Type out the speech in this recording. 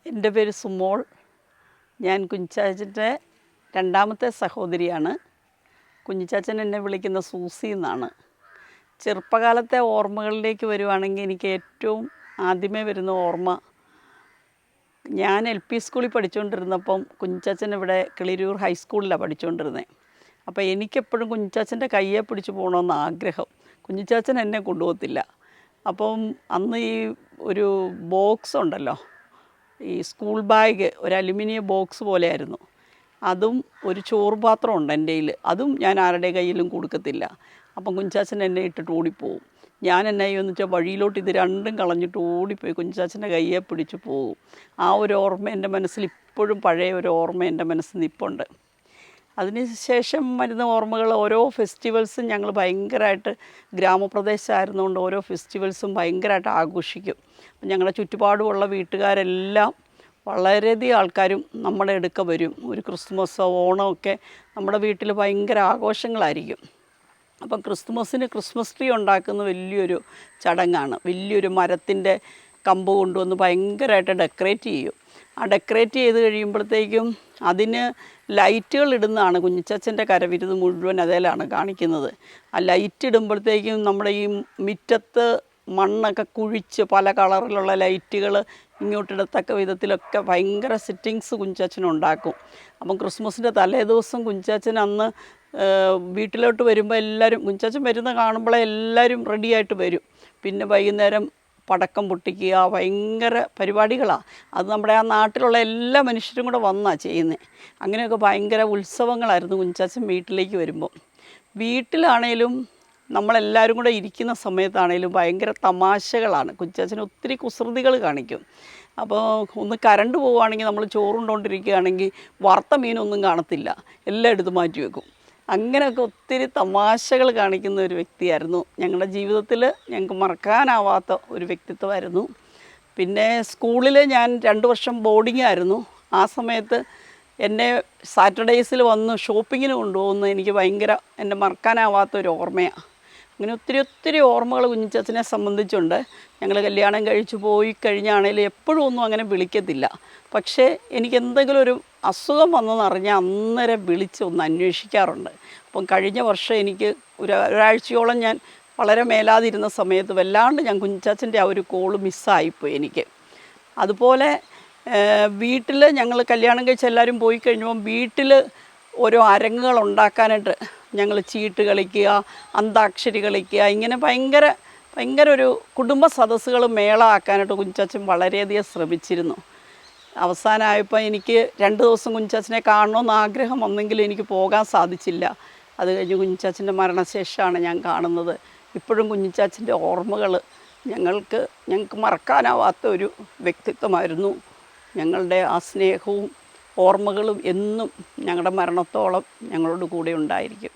എൻ്റെ പേര് സുമോൾ. ഞാൻ കുഞ്ഞിച്ചാച്ചൻ്റെ രണ്ടാമത്തെ സഹോദരിയാണ്. കുഞ്ഞിച്ചാച്ചൻ എന്നെ വിളിക്കുന്ന സൂസി എന്നാണ്. ചെറുപ്പകാലത്തെ ഓർമ്മകളിലേക്ക് വരുവാണെങ്കിൽ എനിക്ക് ഏറ്റവും ആദ്യമേ വരുന്ന ഓർമ്മ, ഞാൻ LP സ്കൂളിൽ പഠിച്ചുകൊണ്ടിരുന്നപ്പം കുഞ്ഞിച്ചാച്ചൻ ഇവിടെ കിളിരൂർ ഹൈസ്കൂളിലാണ് പഠിച്ചുകൊണ്ടിരുന്നത്. അപ്പോൾ എനിക്കെപ്പോഴും കുഞ്ഞിച്ചാച്ചൻ്റെ കയ്യെ പിടിച്ച് പോകണമെന്ന് ആഗ്രഹം. കുഞ്ഞിച്ചാച്ചൻ എന്നെ കൊണ്ടുപോകത്തില്ല. അപ്പം അന്ന് ഈ ഒരു ബോക്സ് ഉണ്ടല്ലോ, ഈ സ്കൂൾ ബാഗ്, ഒരു അലുമിനിയം ബോക്സ് പോലെയായിരുന്നു. അതും ഒരു ചോറ് പാത്രമുണ്ട് എൻ്റെ കയ്യിൽ. അതും ഞാൻ ആരുടെ കയ്യിലും കൊടുക്കത്തില്ല. അപ്പം കുഞ്ഞിച്ചാച്ചൻ എന്നെ ഇട്ടിട്ട് ഓടിപ്പോവും. ഞാൻ എന്നാ ചെയ്യുമെന്ന് വെച്ചാൽ വഴിയിലോട്ട് ഇത് രണ്ടും കളഞ്ഞിട്ട് ഓടിപ്പോയി കുഞ്ഞിച്ചാച്ചൻ്റെ കയ്യെ പിടിച്ച് പോകും. ആ ഒരു ഓർമ്മ എൻ്റെ മനസ്സിൽ ഇപ്പോഴും, പഴയ ഒരു ഓർമ്മ എൻ്റെ മനസ്സിൽ നിൽപ്പുണ്ട്. അതിന് ശേഷം വരുന്ന ഓർമ്മകൾ, ഓരോ ഫെസ്റ്റിവൽസും ഞങ്ങൾ ഭയങ്കരമായിട്ട്, ഗ്രാമപ്രദേശമായിരുന്നുകൊണ്ട് ഓരോ ഫെസ്റ്റിവൽസും ഭയങ്കരമായിട്ട് ആഘോഷിക്കും. ഞങ്ങളുടെ ചുറ്റുപാടുമുള്ള വീട്ടുകാരെല്ലാം, വളരെയധികം ആൾക്കാരും നമ്മുടെ അടുക്ക വരും. ഒരു ക്രിസ്മസോ ഓണമൊക്കെ നമ്മുടെ വീട്ടിൽ ഭയങ്കര ആഘോഷങ്ങളായിരിക്കും. അപ്പം ക്രിസ്മസിന് ക്രിസ്മസ് ട്രീ ഉണ്ടാക്കുന്ന വലിയൊരു ചടങ്ങാണ്. വലിയൊരു മരത്തിൻ്റെ കമ്പ് കൊണ്ടുവന്ന് ഭയങ്കരമായിട്ട് ഡെക്കറേറ്റ് ചെയ്യും. ആ ഡെക്കറേറ്റ് ചെയ്ത് കഴിയുമ്പോഴത്തേക്കും അതിന് ലൈറ്റുകൾ ഇടുന്നതാണ്. കുഞ്ഞിച്ചാച്ചൻ്റെ കരവിരുത് മുഴുവൻ അതിലാണ് കാണിക്കുന്നത്. ആ ലൈറ്റ് ഇടുമ്പോഴത്തേക്കും നമ്മുടെ ഈ മുറ്റത്ത് മണ്ണൊക്കെ കുഴിച്ച് പല കളറിലുള്ള ലൈറ്റുകൾ ഇങ്ങോട്ടിടത്തക്ക വിധത്തിലൊക്കെ ഭയങ്കര സെറ്റിങ്സ് കുഞ്ഞിച്ചാച്ചനുണ്ടാക്കും. അപ്പം ക്രിസ്മസിൻ്റെ തലേ ദിവസം കുഞ്ഞിച്ചാച്ചൻ അന്ന് വീട്ടിലോട്ട് വരുമ്പോൾ എല്ലാവരും, കുഞ്ഞിച്ചാച്ചൻ വരുന്ന കാണുമ്പോഴേ എല്ലാവരും റെഡിയായിട്ട് വരും. പിന്നെ വൈകുന്നേരം പടക്കം പൊട്ടിക്കുക, ഭയങ്കര പരിപാടികളാണ്. അത് നമ്മുടെ ആ നാട്ടിലുള്ള എല്ലാ മനുഷ്യരും കൂടെ വന്നാണ് ചെയ്യുന്നത്. അങ്ങനെയൊക്കെ ഭയങ്കര ഉത്സവങ്ങളായിരുന്നു കുഞ്ഞിച്ചാച്ചൻ വീട്ടിലേക്ക് വരുമ്പോൾ. വീട്ടിലാണേലും നമ്മളെല്ലാവരും കൂടെ ഇരിക്കുന്ന സമയത്താണേലും ഭയങ്കര തമാശകളാണ്. കുഞ്ഞിച്ചാച്ചൻ ഒത്തിരി കുസൃതികൾ കാണിക്കും. അപ്പോൾ ഒന്ന് കറണ്ട് പോവുകയാണെങ്കിൽ, നമ്മൾ ചോറുണ്ടോണ്ടിരിക്കുകയാണെങ്കിൽ വറുത്ത മീനൊന്നും കാണത്തില്ല, എല്ലാം എടുത്ത് മാറ്റി വെക്കും. അങ്ങനെയൊക്കെ ഒത്തിരി തമാശകൾ കാണിക്കുന്ന ഒരു വ്യക്തിയായിരുന്നു. ഞങ്ങളുടെ ജീവിതത്തിൽ ഞങ്ങൾക്ക് മറക്കാനാവാത്ത ഒരു വ്യക്തിത്വമായിരുന്നു. പിന്നെ സ്കൂളിൽ ഞാൻ 2 വർഷം ബോർഡിങ്ങായിരുന്നു. ആ സമയത്ത് എന്നെ സാറ്റർഡേയ്സിൽ വന്ന് ഷോപ്പിങ്ങിന് കൊണ്ടുപോകുന്നത് എനിക്ക് ഭയങ്കര, എൻ്റെ മറക്കാനാവാത്തൊരു ഓർമ്മയാണ്. അങ്ങനെ ഒത്തിരി ഓർമ്മകൾ കുഞ്ഞിച്ചാച്ചനെ സംബന്ധിച്ചുണ്ട്. ഞങ്ങൾ കല്യാണം കഴിച്ച് പോയി കഴിഞ്ഞാണേലും എപ്പോഴും ഒന്നും അങ്ങനെ വിളിക്കത്തില്ല. പക്ഷേ എനിക്ക് എന്തെങ്കിലും ഒരു അസുഖം വന്നെന്നറിഞ്ഞാൽ അന്നേരം വിളിച്ച് ഒന്ന് അന്വേഷിക്കാറുണ്ട്. അപ്പം കഴിഞ്ഞ വർഷം എനിക്ക് ഒരാഴ്ചയോളം ഞാൻ വളരെ മേലാതിരുന്ന സമയത്ത് വല്ലാണ്ട് ഞാൻ കുഞ്ഞിച്ചാച്ചൻ്റെ ആ ഒരു കോള് മിസ്സായിപ്പോയി എനിക്ക്. അതുപോലെ വീട്ടിൽ ഞങ്ങൾ കല്യാണം കഴിച്ച് എല്ലാവരും പോയി കഴിഞ്ഞപ്പോൾ വീട്ടിൽ ഓരോ അരങ്ങുകൾ ഉണ്ടാക്കാനായിട്ട് ഞങ്ങൾ ചീട്ട് കളിക്കുക, അന്താക്ഷരി കളിക്കുക, ഇങ്ങനെ ഭയങ്കര ഒരു കുടുംബ സദസ്സുകൾ മേള ആക്കാനായിട്ട് കുഞ്ഞിച്ചാച്ചൻ വളരെയധികം ശ്രമിച്ചിരുന്നു. അവസാനമായപ്പോൾ എനിക്ക് 2 ദിവസം കുഞ്ഞിച്ചാച്ചനെ കാണണമെന്ന് ആഗ്രഹം വന്നെങ്കിലും എനിക്ക് പോകാൻ സാധിച്ചില്ല. അത് കഴിഞ്ഞ് കുഞ്ഞിച്ചാച്ചൻ്റെ മരണശേഷമാണ് ഞാൻ കാണുന്നത്. ഇപ്പോഴും കുഞ്ഞിച്ചാച്ചൻ്റെ ഓർമ്മകൾ ഞങ്ങൾക്ക് മറക്കാനാവാത്ത ഒരു വ്യക്തിത്വമായിരുന്നു. ഞങ്ങളുടെ ആ സ്നേഹവും ഓർമ്മകളും എന്നും ഞങ്ങളുടെ മരണത്തോളം ഞങ്ങളോട് കൂടെ ഉണ്ടായിരിക്കും.